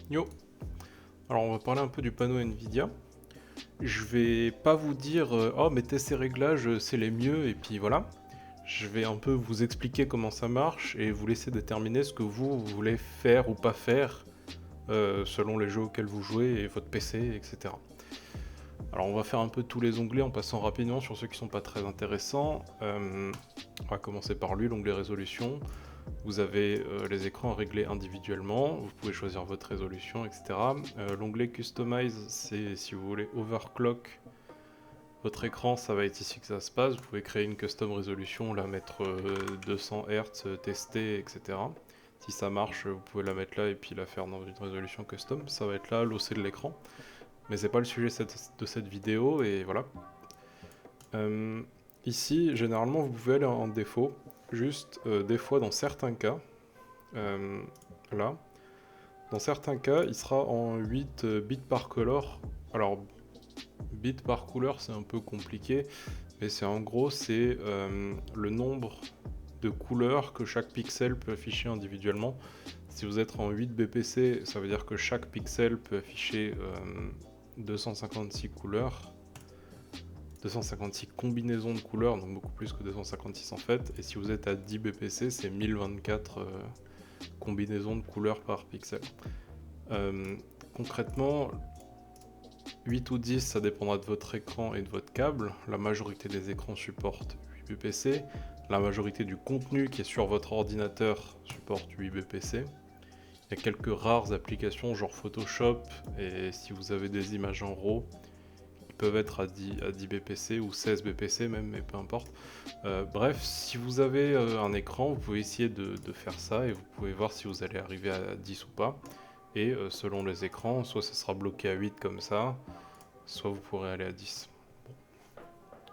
Yo, alors on va parler un peu du panneau Nvidia. Je vais pas vous dire oh mettez ces réglages, c'est les mieux et puis voilà. Je vais un peu vous expliquer comment ça marche et vous laisser déterminer ce que vous voulez faire ou pas faire selon les jeux auxquels vous jouez et votre PC, etc. Alors on va faire un peu tous les onglets en passant rapidement sur ceux qui sont pas très intéressants. On va commencer par lui, l'onglet résolution. Vous avez les écrans à régler individuellement, vous pouvez choisir votre résolution, etc. L'onglet Customize, c'est si vous voulez overclock votre écran, ça va être ici que ça se passe. Vous pouvez créer une custom résolution, la mettre 200 Hz, tester, etc. Si ça marche, vous pouvez la mettre là et puis la faire dans une résolution custom. Ça va être là, l'OC de l'écran. Mais c'est pas le sujet de cette vidéo, et voilà. Ici, généralement, vous pouvez aller en défaut. Juste, des fois, dans certains cas, là, dans certains cas, il sera en 8 bits par color. Alors, bits par couleur, c'est un peu compliqué, mais c'est en gros, c'est le nombre de couleurs que chaque pixel peut afficher individuellement. Si vous êtes en 8 BPC, ça veut dire que chaque pixel peut afficher 256 couleurs. 256 combinaisons de couleurs, donc beaucoup plus que 256 en fait. Et si vous êtes à 10 BPC, c'est 1024 combinaisons de couleurs par pixel. Concrètement, 8 ou 10, ça dépendra de votre écran et de votre câble. La majorité des écrans supportent 8 BPC. La majorité du contenu qui est sur votre ordinateur supporte 8 BPC. Il y a quelques rares applications genre Photoshop, et si vous avez des images en RAW, ils peuvent être à 10 BPC ou 16 BPC même, mais peu importe. Bref, si vous avez un écran, vous pouvez essayer de faire ça et vous pouvez voir si vous allez arriver à 10 ou pas. Et selon les écrans, soit ça sera bloqué à 8 comme ça, soit vous pourrez aller à 10. Bon.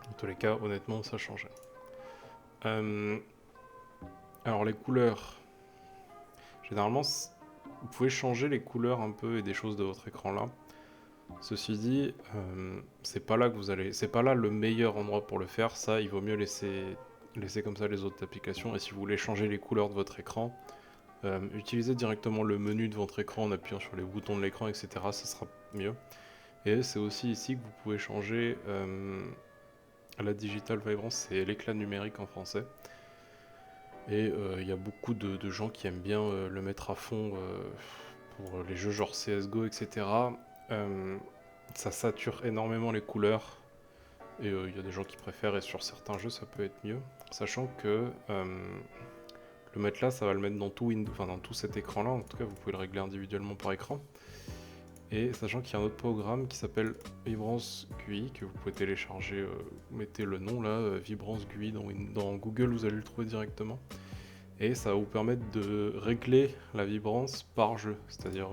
Dans tous les cas, honnêtement, ça change. Alors les couleurs, généralement, vous pouvez changer les couleurs un peu et des choses de votre écran là. Ceci dit, c'est pas là que vous allez, c'est pas là le meilleur endroit pour le faire. Ça, il vaut mieux laisser comme ça les autres applications. Et si vous voulez changer les couleurs de votre écran, utilisez directement le menu de votre écran en appuyant sur les boutons de l'écran, etc. Ça sera mieux. Et c'est aussi ici que vous pouvez changer la Digital Vibrance, c'est l'éclat numérique en français. Et il y a beaucoup de gens qui aiment bien le mettre à fond pour les jeux genre CSGO, etc. Ça sature énormément les couleurs. Et il y a des gens qui préfèrent, et sur certains jeux ça peut être mieux. Sachant que le mettre là, ça va le mettre dans tout, dans tout cet écran là. En tout cas, vous pouvez le régler individuellement par écran. Et sachant qu'il y a un autre programme qui s'appelle Vibrance GUI que vous pouvez télécharger, mettez le nom là, Vibrance GUI dans Google, vous allez le trouver directement. Et ça va vous permettre de régler la vibrance par jeu. C'est-à-dire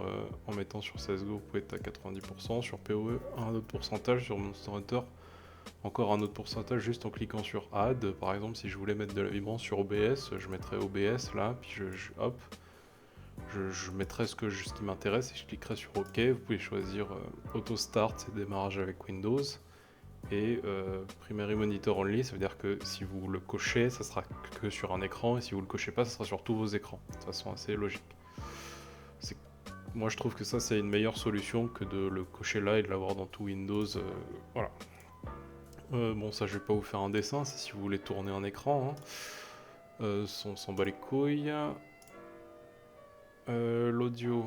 en mettant sur CSGO, vous pouvez être à 90%, sur PoE un autre pourcentage, sur Monster Hunter encore un autre pourcentage juste en cliquant sur Add. Par exemple, si je voulais mettre de la vibrance sur OBS, je mettrais OBS là, puis hop, je mettrai ce qui m'intéresse et je cliquerai sur OK. Vous pouvez choisir Auto Start, c'est démarrage avec Windows. Et Primary Monitor Only, ça veut dire que si vous le cochez, ça sera que sur un écran, et si vous le cochez pas, ça sera sur tous vos écrans, de façon assez logique. Moi je trouve que ça c'est une meilleure solution que de le cocher là et de l'avoir dans tout Windows, voilà. Bon, ça je vais pas vous faire un dessin, c'est si vous voulez tourner un écran, hein. On s'en bat les couilles. L'audio,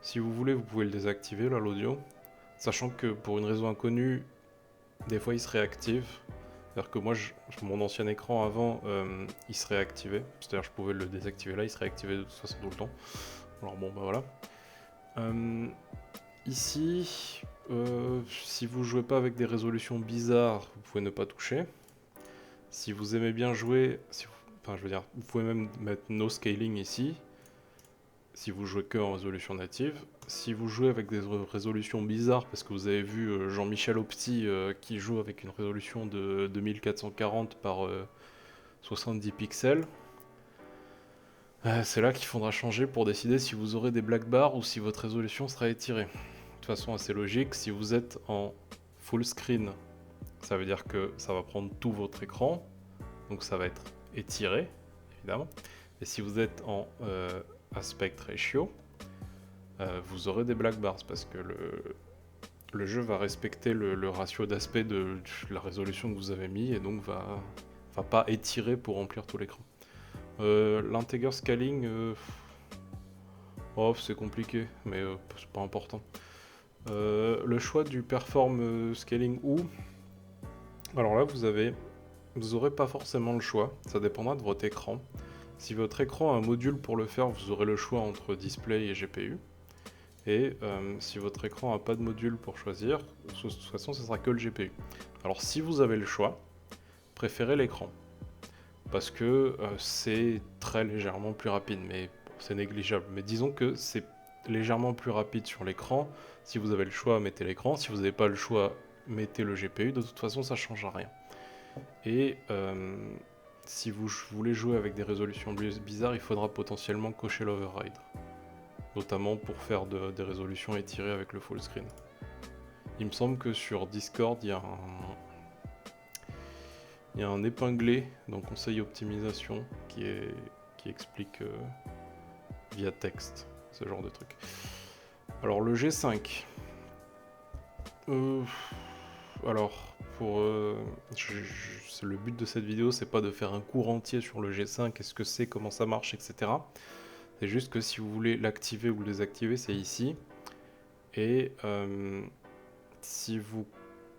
si vous voulez, vous pouvez le désactiver là, l'audio. Sachant que pour une raison inconnue, des fois il se réactive. C'est-à-dire que moi, mon ancien écran avant, il se réactivait. C'est-à-dire que je pouvais le désactiver là, il se réactivait de toute façon tout le temps. Alors bon, bah voilà. Ici, si vous jouez pas avec des résolutions bizarres, vous pouvez ne pas toucher. Si vous aimez bien jouer, enfin je veux dire, vous pouvez même mettre no scaling ici. Si vous jouez que en résolution native. Si vous jouez avec des résolutions bizarres, parce que vous avez vu Jean-Michel Opti qui joue avec une résolution de 2440 par 70 pixels, c'est là qu'il faudra changer pour décider si vous aurez des black bars ou si votre résolution sera étirée. De façon assez logique, si vous êtes en full screen, ça veut dire que ça va prendre tout votre écran, donc ça va être étiré, évidemment. Et si vous êtes en aspect ratio, vous aurez des black bars parce que le jeu va respecter le ratio d'aspect de la résolution que vous avez mis et donc va pas étirer pour remplir tout l'écran. L'integer scaling, c'est compliqué, mais c'est pas important. Le choix du perform scaling où, alors là vous aurez pas forcément le choix, ça dépendra de votre écran. Si votre écran a un module pour le faire, vous aurez le choix entre display et GPU. Et si votre écran n'a pas de module pour choisir, de toute façon ce sera que le GPU. Alors si vous avez le choix, préférez l'écran. Parce que c'est très légèrement plus rapide, mais bon, c'est négligeable. Mais disons que c'est légèrement plus rapide sur l'écran. Si vous avez le choix, mettez l'écran. Si vous n'avez pas le choix, mettez le GPU. De toute façon, ça ne changera rien. Et si vous voulez jouer avec des résolutions bizarres, il faudra potentiellement cocher l'override. Notamment pour faire des résolutions étirées avec le full screen. Il me semble que sur Discord, il y a un épinglé dans Conseil Optimisation qui explique via texte ce genre de truc. Alors le G5. Alors, le but de cette vidéo, c'est pas de faire un cours entier sur le G5, qu'est-ce que c'est, comment ça marche, etc. C'est juste que si vous voulez l'activer ou le désactiver, c'est ici. Et si vous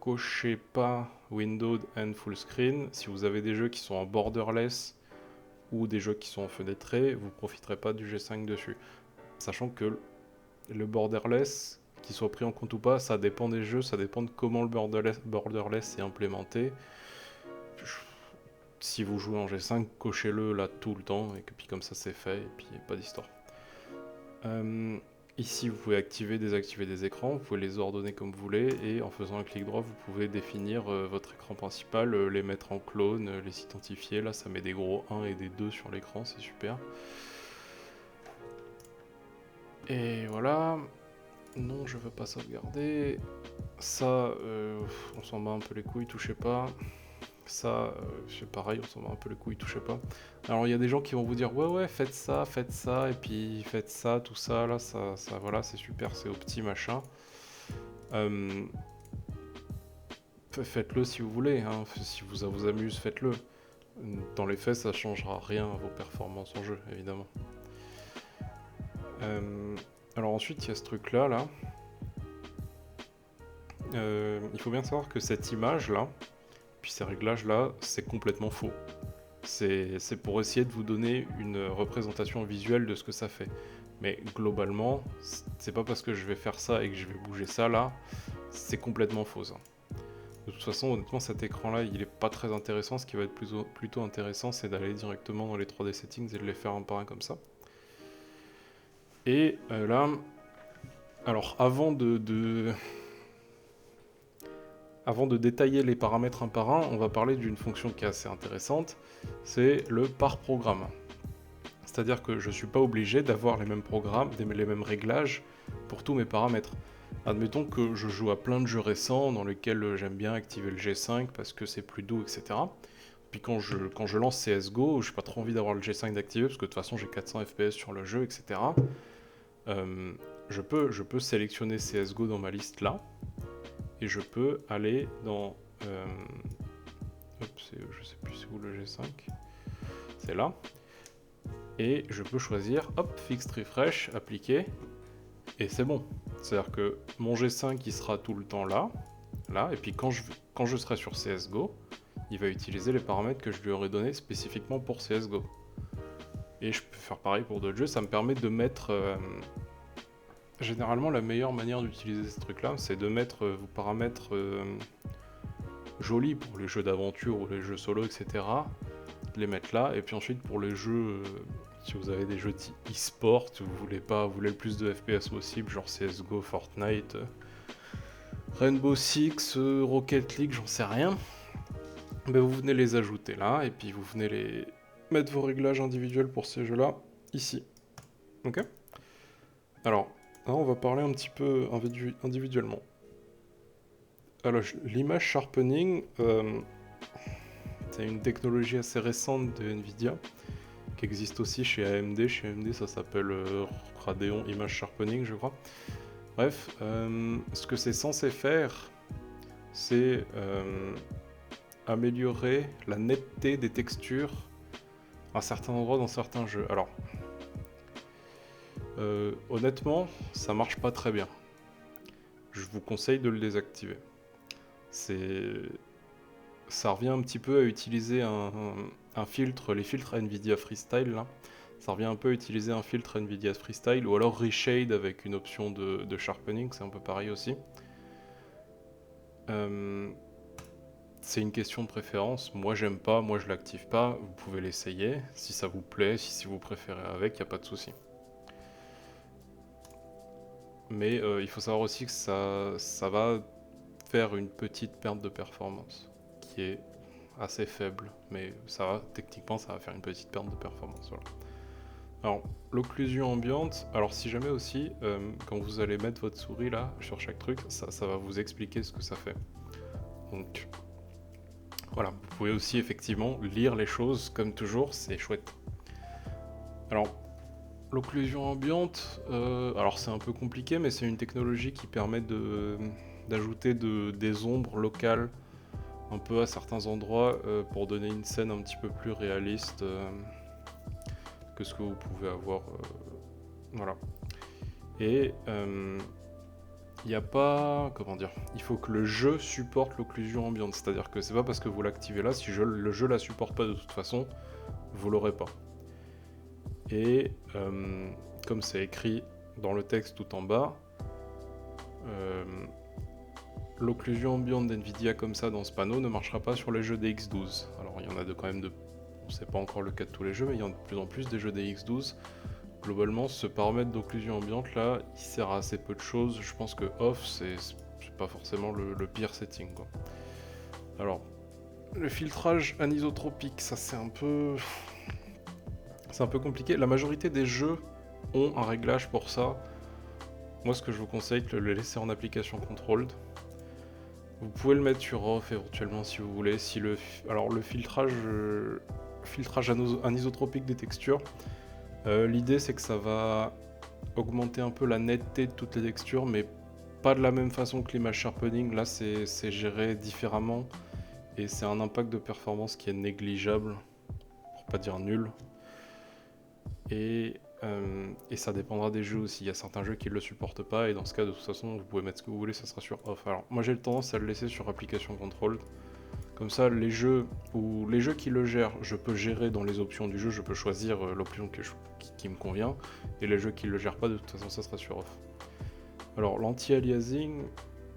cochez pas Windows and Full Screen, si vous avez des jeux qui sont en borderless ou des jeux qui sont en fenêtrés, vous profiterez pas du G5 dessus. Sachant que le borderless, qu'il soit pris en compte ou pas, ça dépend des jeux, ça dépend de comment le borderless est implémenté. Si vous jouez en G5, cochez-le là tout le temps, et puis comme ça c'est fait, et puis pas d'histoire. Ici vous pouvez activer, désactiver des écrans, vous pouvez les ordonner comme vous voulez, et en faisant un clic droit vous pouvez définir votre écran principal, les mettre en clone, les identifier. Là ça met des gros 1 et des 2 sur l'écran, c'est super. Et voilà. Non, je veux pas sauvegarder. Ça, on s'en bat un peu les couilles, touchez pas. Ça, c'est pareil, on s'en bat un peu les couilles, touchez pas. Alors il y a des gens qui vont vous dire ouais faites ça, et puis faites ça, tout ça, là, ça voilà, c'est super, c'est opti machin. Faites-le si vous voulez, hein. Si ça vous amuse, faites-le. Dans les faits, ça changera rien à vos performances en jeu, évidemment. Alors ensuite, il y a ce truc-là, là. Il faut bien savoir que cette image-là, puis ces réglages-là, c'est complètement faux. C'est pour essayer de vous donner une représentation visuelle de ce que ça fait. Mais globalement, c'est pas parce que je vais faire ça et que je vais bouger ça là, c'est complètement faux ça. De toute façon, honnêtement, cet écran-là, il est pas très intéressant. Ce qui va être plutôt intéressant, c'est d'aller directement dans les 3D settings et de les faire un par un comme ça. Et là, alors avant de détailler les paramètres un par un, on va parler d'une fonction qui est assez intéressante, c'est le par programme. C'est-à-dire que je ne suis pas obligé d'avoir les mêmes programmes, les mêmes réglages pour tous mes paramètres. Admettons que je joue à plein de jeux récents dans lesquels j'aime bien activer le G5 parce que c'est plus doux, etc. Puis quand je lance CSGO, j'ai pas trop envie d'avoir le G5 d'activer parce que de toute façon j'ai 400 FPS sur le jeu, etc. Je peux sélectionner CSGO dans ma liste là, et je peux aller dans... je sais plus c'est où le G5. C'est là. Et je peux choisir, hop, Fixed Refresh, appliquer, et c'est bon. C'est-à-dire que mon G5 il sera tout le temps là, et puis quand je serai sur CSGO, il va utiliser les paramètres que je lui aurais donnés spécifiquement pour CSGO. Et je peux faire pareil pour d'autres jeux, ça me permet de mettre... Généralement, la meilleure manière d'utiliser ce truc-là, c'est de mettre vos paramètres jolis pour les jeux d'aventure ou les jeux solo, etc. De les mettre là, et puis ensuite pour les jeux, si vous avez des jeux e-sport, vous voulez le plus de FPS possible, genre CSGO, Fortnite, Rainbow Six, Rocket League, j'en sais rien, ben vous venez les ajouter là, et puis vous venez mettre vos réglages individuels pour ces jeux-là, ici. Ok ? Alors, là, on va parler un petit peu individuellement. Alors, l'image sharpening, c'est une technologie assez récente de Nvidia existe aussi chez AMD. Chez AMD, ça s'appelle Radeon Image Sharpening, je crois. Bref, ce que c'est censé faire, c'est améliorer la netteté des textures à certains endroits dans certains jeux. Alors, honnêtement, ça marche pas très bien. Je vous conseille de le désactiver. Ça revient un petit peu à utiliser un filtre, les filtres NVIDIA Freestyle là. Ça revient un peu à utiliser un filtre NVIDIA Freestyle ou alors Reshade avec une option de sharpening, c'est un peu pareil aussi. C'est une question de préférence. Moi j'aime pas, moi je l'active pas. Vous pouvez l'essayer. Si ça vous plaît, si vous préférez avec, y a pas de souci. Mais il faut savoir aussi que ça va faire une petite perte de performance qui est assez faible, mais ça va, techniquement ça va faire une petite perte de performance. Voilà. Alors, l'occlusion ambiante, alors si jamais aussi, quand vous allez mettre votre souris là, sur chaque truc, ça va vous expliquer ce que ça fait. Donc, voilà, vous pouvez aussi effectivement lire les choses comme toujours, c'est chouette. Alors, l'occlusion ambiante, alors c'est un peu compliqué, mais c'est une technologie qui permet d'ajouter des ombres locales un peu à certains endroits pour donner une scène un petit peu plus réaliste que ce que vous pouvez avoir. Voilà. Et il n'y a pas... Comment dire? Il faut que le jeu supporte l'occlusion ambiante. C'est-à-dire que c'est pas parce que vous l'activez là, si le jeu la supporte pas de toute façon, vous l'aurez pas. Et comme c'est écrit dans le texte tout en bas, l'occlusion ambiante d'NVIDIA comme ça dans ce panneau ne marchera pas sur les jeux des X12. Alors il y en a quand même de... C'est pas encore le cas de tous les jeux, mais il y en a de plus en plus des jeux des X12. Globalement, ce paramètre d'occlusion ambiante là, il sert à assez peu de choses. Je pense que off, c'est pas forcément le pire setting, quoi. Alors, le filtrage anisotropique, ça c'est un peu compliqué. La majorité des jeux ont un réglage pour ça. Moi, ce que je vous conseille, c'est de le laisser en application controlled. Vous pouvez le mettre sur off éventuellement si vous voulez. Alors le filtrage anisotropique des textures, l'idée c'est que ça va augmenter un peu la netteté de toutes les textures, mais pas de la même façon que l'image sharpening. Là c'est géré différemment et c'est un impact de performance qui est négligeable, pour pas dire nul. Et ça dépendra des jeux aussi. Il y a certains jeux qui ne le supportent pas, et dans ce cas, de toute façon, vous pouvez mettre ce que vous voulez, ça sera sur off. Alors, moi j'ai tendance à le laisser sur application control. Comme ça, les jeux qui le gèrent, je peux gérer dans les options du jeu, je peux choisir l'option qui me convient, et les jeux qui ne le gèrent pas, de toute façon, ça sera sur off. Alors, l'anti-aliasing,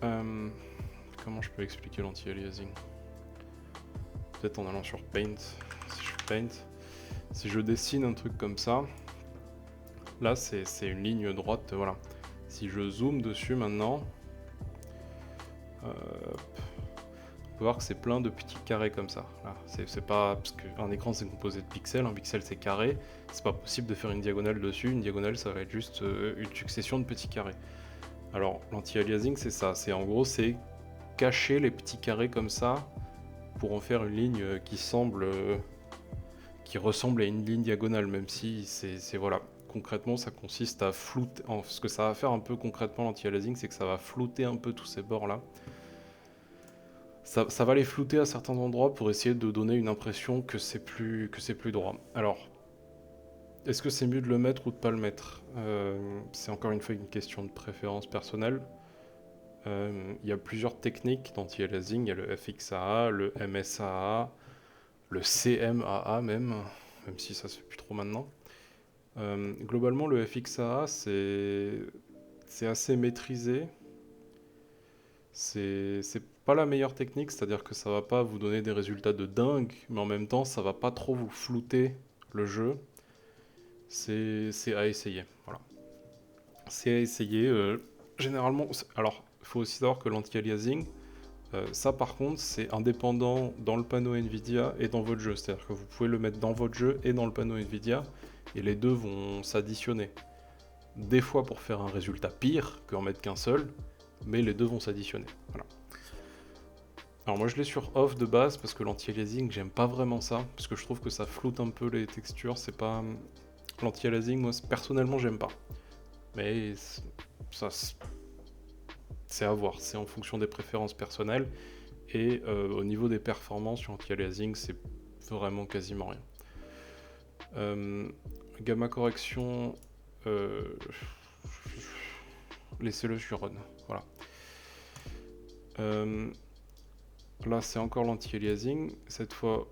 comment je peux expliquer l'anti-aliasing? Peut-être en allant sur Paint. Si je dessine un truc comme ça, là c'est une ligne droite, voilà. Si je zoome dessus maintenant, on peut voir que c'est plein de petits carrés comme ça. C'est pas, parce qu'un écran c'est composé de pixels, un pixel c'est carré, c'est pas possible de faire une diagonale dessus. Une diagonale ça va être juste une succession de petits carrés. Alors l'anti-aliasing c'est ça, c'est en gros c'est cacher les petits carrés comme ça pour en faire une ligne qui ressemble à une ligne diagonale, même si c'est voilà. Concrètement, ça consiste à flouter. Ce que ça va faire un peu concrètement l'anti-aliasing, c'est que ça va flouter un peu tous ces bords-là. Ça va les flouter à certains endroits pour essayer de donner une impression que c'est plus droit. Alors, est-ce que c'est mieux de le mettre ou de pas le mettre? C'est encore une fois une question de préférence personnelle. Il y a plusieurs techniques d'anti-aliasing. Il y a le FXAA, le MSAA, le CMAA même si ça se fait plus trop maintenant. Globalement, le FXAA, c'est assez maîtrisé. C'est pas la meilleure technique, c'est-à-dire que ça va pas vous donner des résultats de dingue, mais en même temps, ça va pas trop vous flouter le jeu. C'est à essayer, voilà. C'est à essayer. Généralement, alors, il faut aussi savoir que l'anti-aliasing, ça par contre, c'est indépendant dans le panneau NVIDIA et dans votre jeu. C'est-à-dire que vous pouvez le mettre dans votre jeu et dans le panneau NVIDIA, et les deux vont s'additionner. Des fois pour faire un résultat pire qu'en mettre qu'un seul, mais les deux vont s'additionner. Voilà. Alors moi je l'ai sur off de base parce que l'anti-aliasing j'aime pas vraiment ça, parce que je trouve que ça floute un peu les textures, c'est pas... L'anti-aliasing moi personnellement j'aime pas. Mais ça c'est à voir, c'est en fonction des préférences personnelles, et au niveau des performances sur anti-aliasing c'est vraiment quasiment rien. Gamma correction, laissez-le sur on, voilà. Là c'est encore l'anti-aliasing, cette fois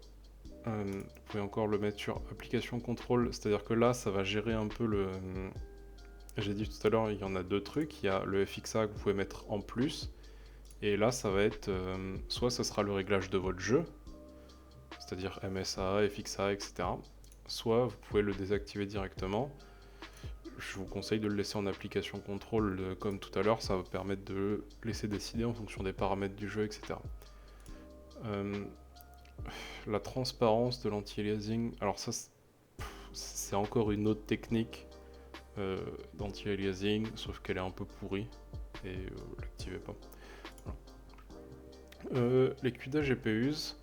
vous pouvez encore le mettre sur application contrôle, c'est-à-dire que là ça va gérer un peu le... J'ai dit tout à l'heure, il y en a deux trucs, il y a le FXA que vous pouvez mettre en plus, et là ça va être, soit ça sera le réglage de votre jeu, c'est-à-dire MSA, FXA, etc. Soit vous pouvez le désactiver directement. Je vous conseille de le laisser en application contrôle comme tout à l'heure, ça va permettre de laisser décider en fonction des paramètres du jeu, etc. La transparence de l'anti-aliasing, alors ça c'est encore une autre technique d'anti-aliasing, sauf qu'elle est un peu pourrie, et l'activez pas. Voilà. Les CUDA GPUs,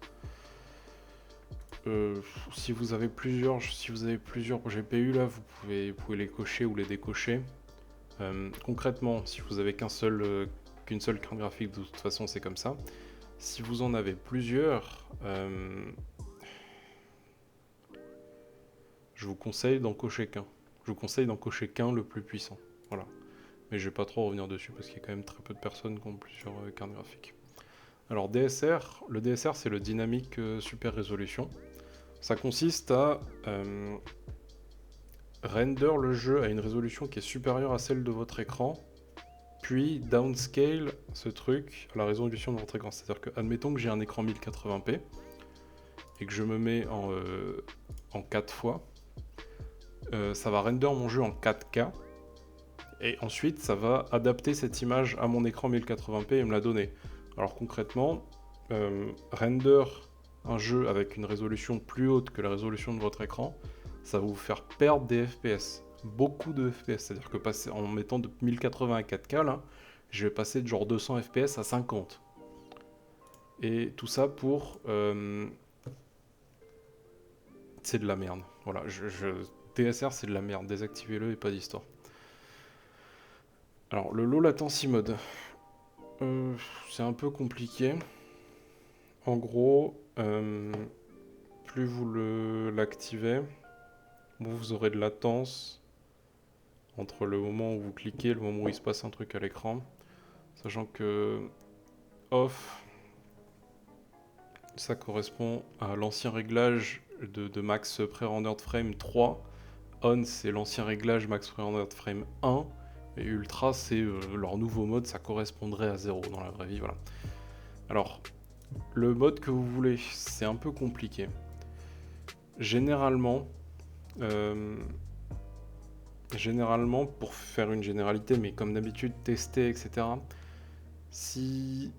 si vous avez plusieurs GPU là, vous pouvez les cocher ou les décocher. Concrètement, si vous avez qu'une seule carte graphique, de toute façon c'est comme ça. Si vous en avez plusieurs, je vous conseille d'en cocher qu'un. Je vous conseille d'en cocher qu'un, le plus puissant. Voilà. Mais je vais pas trop revenir dessus parce qu'il y a quand même très peu de personnes qui ont plusieurs cartes graphiques. Alors DSR, le DSR c'est le Dynamic Super Resolution. Ça consiste à render le jeu à une résolution qui est supérieure à celle de votre écran, puis downscale ce truc à la résolution de votre écran. C'est-à-dire que, admettons que j'ai un écran 1080p et que je me mets en 4 fois, ça va render mon jeu en 4K, et ensuite ça va adapter cette image à mon écran 1080p et me la donner. Alors concrètement, render un jeu avec une résolution plus haute que la résolution de votre écran, ça va vous faire perdre des FPS, beaucoup de FPS, c'est-à-dire que en mettant de 1080 à 4K là, je vais passer de genre 200 FPS à 50. Et tout ça pour... c'est de la merde. Voilà, DSR c'est de la merde, désactivez-le et pas d'histoire. Alors le low latency mode, c'est un peu compliqué. En gros, plus vous l'activez, vous aurez de latence entre le moment où vous cliquez et le moment où il se passe un truc à l'écran. Sachant que off, ça correspond à l'ancien réglage de max pre-rendered frame 3. On, c'est l'ancien réglage max pre-rendered frame 1. Et ultra, c'est leur nouveau mode, ça correspondrait à 0 dans la vraie vie. Voilà. Alors, le mode que vous voulez, c'est un peu compliqué. Généralement, pour faire une généralité, mais comme d'habitude, tester, etc. Si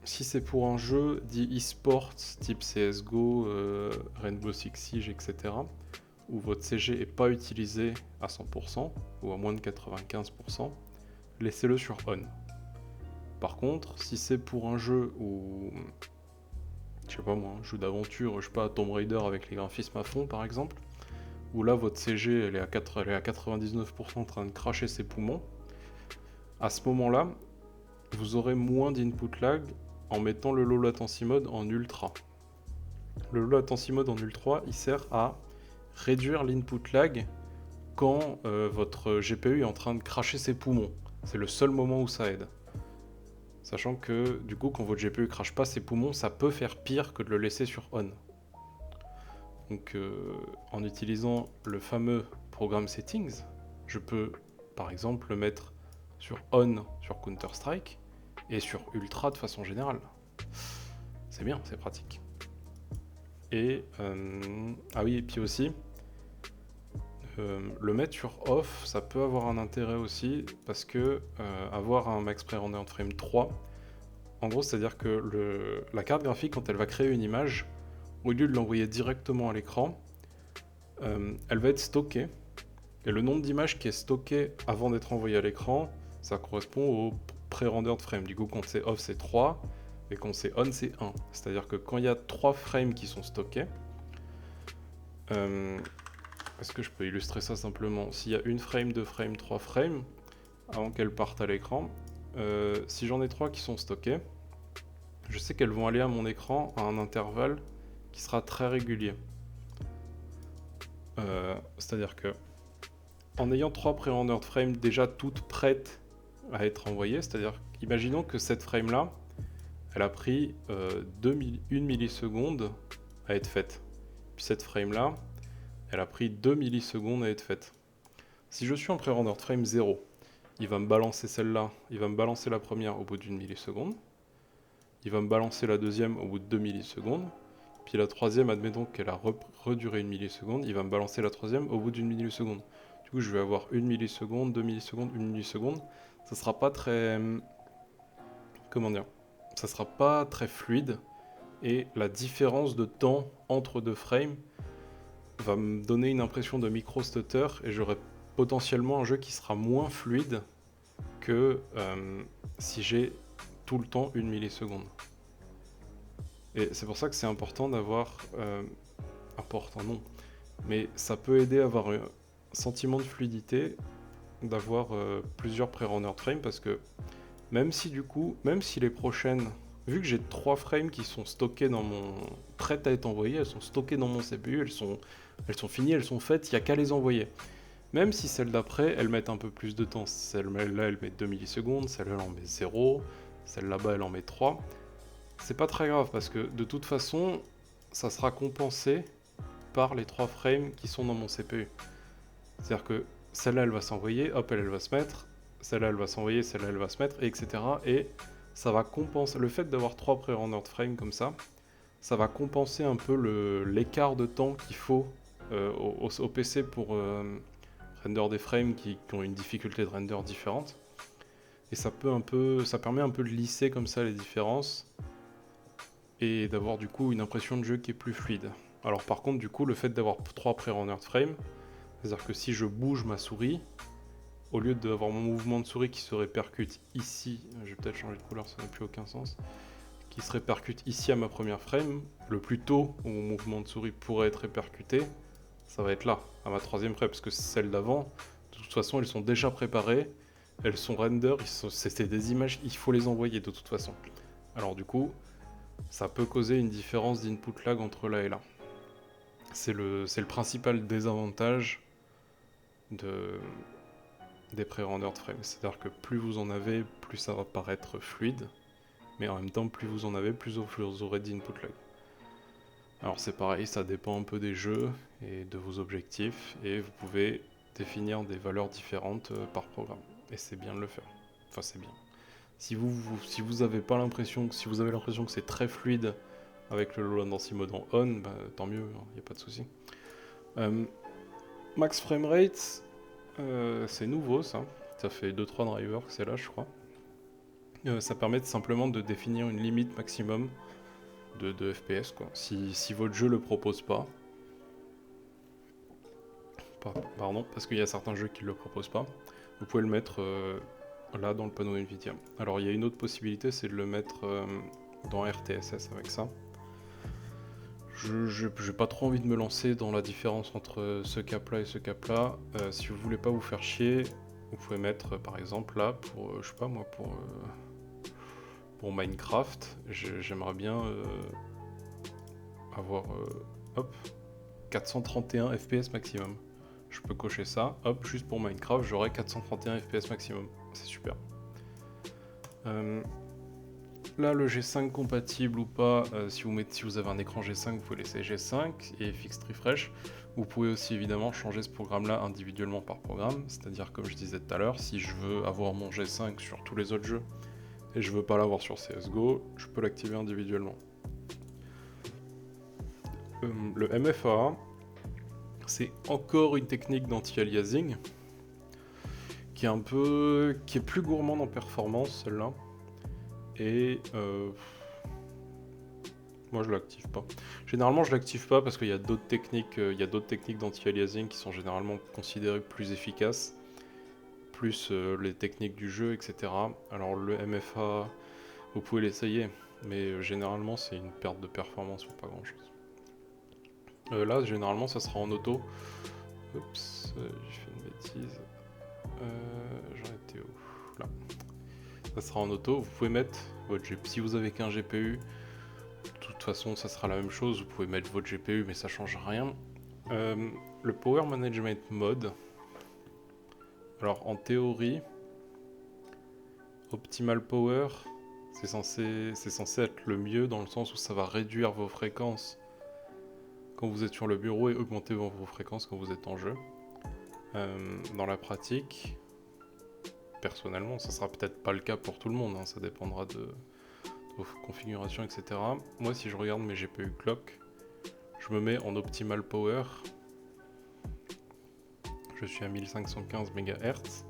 c'est pour un jeu dit e-sport, type CSGO, Rainbow Six Siege, etc., où votre CG n'est pas utilisé à 100%, ou à moins de 95%, laissez-le sur on. Par contre, si c'est pour un jeu où, je sais pas moi, un jeu d'aventure, je sais pas, Tomb Raider avec les graphismes à fond par exemple, où là votre CG elle est à 99% en train de cracher ses poumons, à ce moment-là, vous aurez moins d'input lag en mettant le low latency mode en ultra. Le low latency mode en ultra, il sert à réduire l'input lag quand votre GPU est en train de cracher ses poumons. C'est le seul moment où ça aide. Sachant que du coup, quand votre GPU crache pas ses poumons, ça peut faire pire que de le laisser sur on. Donc en utilisant le fameux programme settings, je peux par exemple le mettre sur on sur Counter-Strike et sur ultra de façon générale. C'est bien, c'est pratique. Et ah oui, et puis aussi le mettre sur off, ça peut avoir un intérêt aussi, parce que avoir un max pre-rendered frame 3, en gros, c'est-à-dire que la carte graphique, quand elle va créer une image, au lieu de l'envoyer directement à l'écran, elle va être stockée. Et le nombre d'images qui est stocké avant d'être envoyé à l'écran, ça correspond au pre-rendered frame. Du coup, quand c'est off, c'est 3. et quand c'est on, c'est 1. C'est-à-dire que quand il y a 3 frames qui sont stockés, est-ce que je peux illustrer ça simplement? S'il y a une frame, 2 frames, 3 frames, avant qu'elles partent à l'écran, si j'en ai 3 qui sont stockés, je sais qu'elles vont aller à mon écran à un intervalle qui sera très régulier. C'est-à-dire que en ayant 3 pré-rendered frames déjà toutes prêtes à être envoyées, c'est-à-dire, imaginons que cette frame-là, elle a pris 1 milliseconde à être faite. Puis cette frame-là, elle a pris 2 millisecondes à être faite. Si je suis en pré-rendered frame 0, il va me balancer celle-là, il va me balancer la première au bout d'1 milliseconde, il va me balancer la deuxième au bout de 2 millisecondes, puis la troisième, admettons qu'elle a reduré 1 milliseconde, il va me balancer la troisième au bout d'1 milliseconde. Du coup, je vais avoir 1 milliseconde, 2 millisecondes, 1 milliseconde. Ça sera pas très... Comment dire? Ça sera pas très fluide, et la différence de temps entre deux frames va me donner une impression de micro-stutter, et j'aurai potentiellement un jeu qui sera moins fluide que si j'ai tout le temps 1 milliseconde. Et c'est pour ça que c'est important d'avoir... important non, mais ça peut aider à avoir un sentiment de fluidité, d'avoir plusieurs pré-rendered frames, parce que même si les prochaines... Vu que j'ai 3 frames qui sont stockées dans mon... prêtes à être envoyées, elles sont stockées dans mon CPU, elles sont finies, elles sont faites, il n'y a qu'à les envoyer. Même si celles d'après, elles mettent un peu plus de temps. Celle-là, elle met 2 millisecondes, celle-là, elle en met 0, celle là-bas, elle en met 3. C'est pas très grave, parce que de toute façon, ça sera compensé par les 3 frames qui sont dans mon CPU. C'est-à-dire que celle-là, elle va s'envoyer, hop, elle va se mettre, celle-là, elle va s'envoyer, celle-là, elle va se mettre, et etc. Et ça va compenser... Le fait d'avoir 3 pré-rendered frames comme ça va compenser un peu l'écart de temps qu'il faut au PC pour render des frames qui ont une difficulté de render différente. Et ça permet un peu de lisser comme ça les différences et d'avoir du coup une impression de jeu qui est plus fluide. Alors par contre, du coup, le fait d'avoir 3 pré-rendered frames, c'est-à-dire que si je bouge ma souris, au lieu d'avoir mon mouvement de souris qui se répercute ici, je vais peut-être changer de couleur, ça n'a plus aucun sens, qui se répercute ici à ma première frame, le plus tôt où mon mouvement de souris pourrait être répercuté, ça va être là, à ma troisième frame, parce que celles d'avant, de toute façon, elles sont déjà préparées, elles sont render, c'était des images, il faut les envoyer de toute façon. Alors du coup, ça peut causer une différence d'input lag entre là et là. C'est le principal désavantage des pré-rendered frames. C'est-à-dire que plus vous en avez, plus ça va paraître fluide, mais en même temps, plus vous en avez, plus vous aurez d'input lag. Alors c'est pareil, ça dépend un peu des jeux et de vos objectifs, et vous pouvez définir des valeurs différentes par programme. Et c'est bien de le faire. Enfin, c'est bien. Si vous avez pas l'impression, si vous avez l'impression que c'est très fluide avec le low latency mode en on, bah, tant mieux, il n'y a pas de souci. Max framerate, c'est nouveau ça. Ça fait 2-3 drivers que c'est là, je crois. Ça permet simplement de définir une limite maximum de FPS, quoi. Si votre jeu le propose pas. Pardon, parce qu'il y a certains jeux qui le proposent pas. Vous pouvez le mettre là dans le panneau Nvidia. Alors il y a une autre possibilité, c'est de le mettre dans RTSS avec ça. Je n'ai pas trop envie de me lancer dans la différence entre ce cap là et ce cap là. Si vous voulez pas vous faire chier, vous pouvez mettre par exemple là pour, je sais pas moi, pour Minecraft, j'aimerais bien avoir hop, 431 FPS maximum. Je peux cocher ça, hop, juste pour Minecraft, j'aurai 431 FPS maximum. C'est super. Là, le G5 compatible ou pas, si vous avez un écran G5, vous pouvez laisser G5 et Fixed Refresh. Vous pouvez aussi évidemment changer ce programme-là individuellement par programme, c'est-à-dire comme je disais tout à l'heure, si je veux avoir mon G5 sur tous les autres jeux et je veux pas l'avoir sur CSGO, je peux l'activer individuellement. Le MFA, c'est encore une technique d'anti-aliasing qui est plus gourmande en performance, celle-là. Et moi je l'active pas. Généralement je l'active pas parce qu'il y a d'autres techniques, d'anti-aliasing qui sont généralement considérées plus efficaces, plus les techniques du jeu, etc. Alors le MFA, vous pouvez l'essayer, mais généralement c'est une perte de performance pour pas grand chose. Là généralement ça sera en auto. Oups, j'ai fait une bêtise. J'en étais où? Là. Ça sera en auto, vous pouvez mettre votre GPU. Si vous avez qu'un GPU, de toute façon ça sera la même chose, vous pouvez mettre votre GPU mais ça change rien. Le Power Management Mode, alors en théorie, Optimal Power, c'est censé être le mieux dans le sens où ça va réduire vos fréquences quand vous êtes sur le bureau et augmenter vos fréquences quand vous êtes en jeu. Dans la pratique, personnellement, ça sera peut-être pas le cas pour tout le monde, hein, ça dépendra de vos configurations, etc. Moi, si je regarde mes GPU clock, je me mets en Optimal Power, je suis à 1515 MHz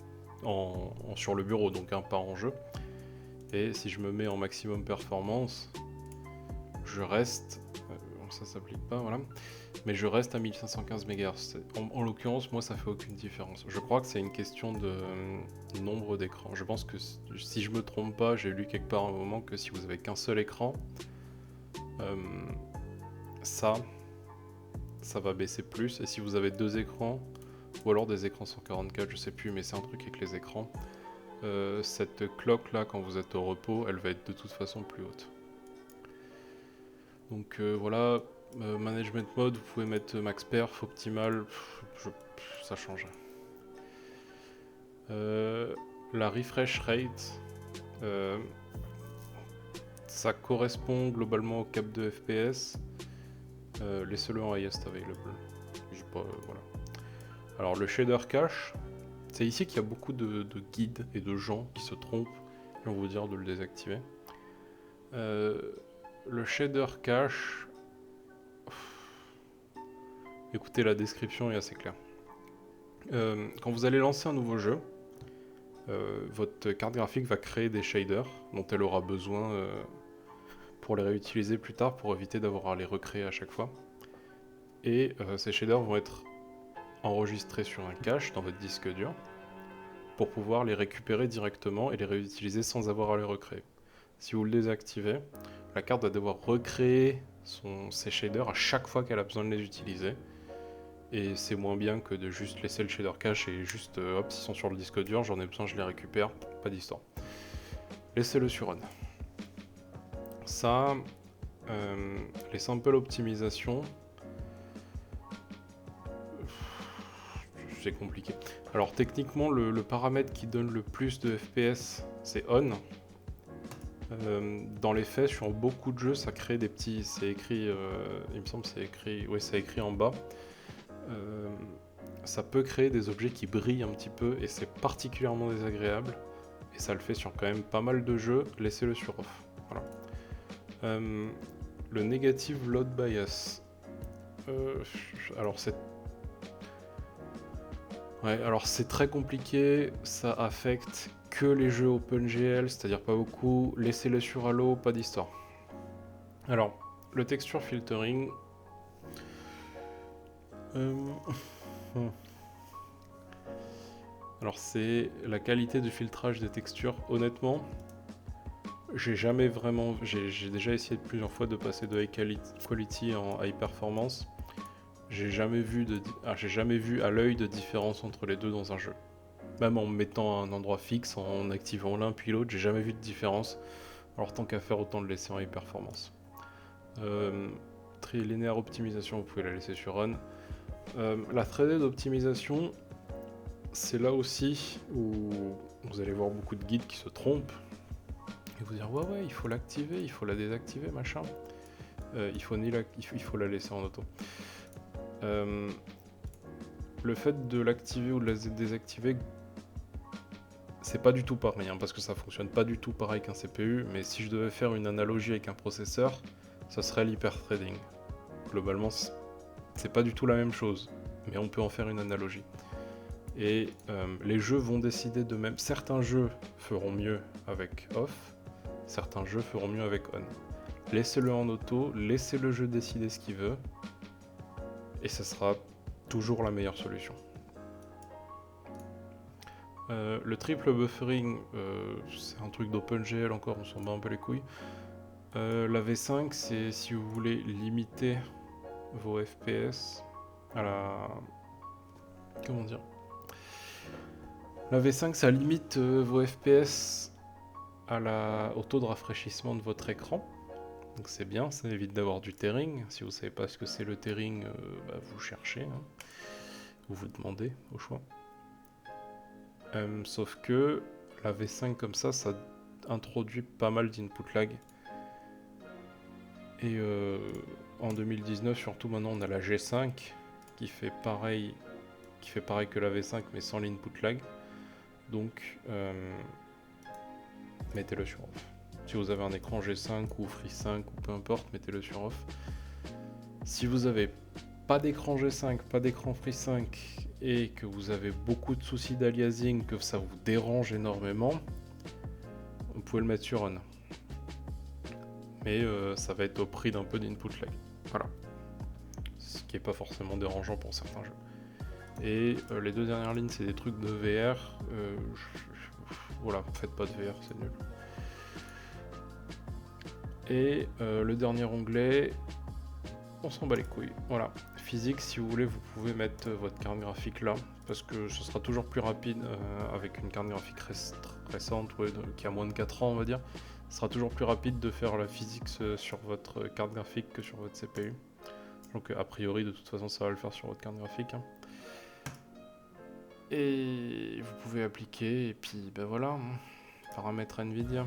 sur le bureau, donc pas en jeu. Et si je me mets en maximum performance, je reste, ça s'applique pas, voilà, mais je reste à 1515 MHz. En l'occurrence, moi, ça fait aucune différence. Je crois que c'est une question de nombre d'écrans. Je pense que si je me trompe pas, j'ai lu quelque part à un moment que si vous avez qu'un seul écran, ça va baisser plus. Et si vous avez deux écrans, ou alors des écrans 144, je sais plus, mais c'est un truc avec les écrans, cette clock là, quand vous êtes au repos, elle va être de toute façon plus haute. Donc voilà, management mode, vous pouvez mettre max perf, optimal, ça change. La refresh rate, ça correspond globalement au cap de FPS. Laissez-le en highest available. Voilà. Alors le shader cache, c'est ici qu'il y a beaucoup de guides et de gens qui se trompent et on vous dire de le désactiver. Le shader cache, écoutez, la description est assez claire. Quand vous allez lancer un nouveau jeu, votre carte graphique va créer des shaders dont elle aura besoin pour les réutiliser plus tard pour éviter d'avoir à les recréer à chaque fois. Et ces shaders vont être enregistrés sur un cache dans votre disque dur pour pouvoir les récupérer directement et les réutiliser sans avoir à les recréer. Si vous le désactivez, la carte va devoir recréer ses shaders à chaque fois qu'elle a besoin de les utiliser. Et c'est moins bien que de juste laisser le shader cache et juste hop, s'ils sont sur le disque dur, j'en ai besoin, je les récupère, pas d'histoire. Laissez-le sur on. Ça, les sample optimisation, c'est compliqué. Alors techniquement, le paramètre qui donne le plus de FPS, c'est on. Dans les faits, sur beaucoup de jeux, ça crée des petits. C'est écrit, il me semble, c'est écrit. Oui, c'est écrit en bas. Ça peut créer des objets qui brillent un petit peu et c'est particulièrement désagréable. Et ça le fait sur quand même pas mal de jeux. Laissez-le sur off. Voilà. Le negative load bias. Alors c'est. Ouais, alors c'est très compliqué. Ça affecte que les jeux OpenGL, c'est-à-dire pas beaucoup. Laissez-le sur Halo, pas d'histoire. Alors, le texture filtering. Alors c'est la qualité de filtrage des textures. Honnêtement, j'ai jamais vraiment... J'ai déjà essayé plusieurs fois de passer de high quality en high performance. J'ai jamais vu à l'œil de différence entre les deux dans un jeu. Même en mettant un endroit fixe, en activant l'un puis l'autre, j'ai jamais vu de différence. Alors tant qu'à faire, autant le laisser en high performance. Linéaire optimisation, vous pouvez la laisser sur on. La threaded optimisation, c'est là aussi où vous allez voir beaucoup de guides qui se trompent et vous dire ouais il faut l'activer, il faut la désactiver, machin. Il faut la laisser en auto. Le fait de l'activer ou de la désactiver, c'est pas du tout pareil, hein, parce que ça fonctionne pas du tout pareil qu'un CPU, mais si je devais faire une analogie avec un processeur, ça serait l'hyperthreading. Globalement, c'est pas du tout la même chose, mais on peut en faire une analogie. Et les jeux vont décider de même. Certains jeux feront mieux avec off, certains jeux feront mieux avec on. Laissez-le en auto, laissez le jeu décider ce qu'il veut, et ce sera toujours la meilleure solution. Le triple buffering, c'est un truc d'OpenGL encore, on s'en bat un peu les couilles. La V5, c'est si vous voulez limiter vos FPS à la... Comment dire? La V5, ça limite vos FPS au taux de rafraîchissement de votre écran. Donc c'est bien, ça évite d'avoir du tearing. Si vous savez pas ce que c'est le tearing, vous cherchez, hein, ou vous demandez au choix. Sauf que la V5 comme ça introduit pas mal d'input lag. Et en 2019, surtout maintenant, on a la G5 qui fait pareil que la V5 mais sans l'input lag. Donc mettez-le sur off. Si vous avez un écran G5 ou Free 5 ou peu importe, mettez-le sur off. Si vous avez pas d'écran G5, pas d'écran Free 5 et que vous avez beaucoup de soucis d'aliasing, que ça vous dérange énormément, vous pouvez le mettre sur on. Mais ça va être au prix d'un peu d'input lag. Voilà. Ce qui est pas forcément dérangeant pour certains jeux. Et les deux dernières lignes, c'est des trucs de VR. Voilà, faites pas de VR, c'est nul. Et le dernier onglet, on s'en bat les couilles. Voilà, physique, si vous voulez, vous pouvez mettre votre carte graphique là, parce que ce sera toujours plus rapide avec une carte graphique récente, qui a moins de 4 ans, on va dire. Ce sera toujours plus rapide de faire la physique sur votre carte graphique que sur votre CPU. Donc a priori, de toute façon, ça va le faire sur votre carte graphique. Hein. Et vous pouvez appliquer, et puis ben voilà, paramètres NVIDIA.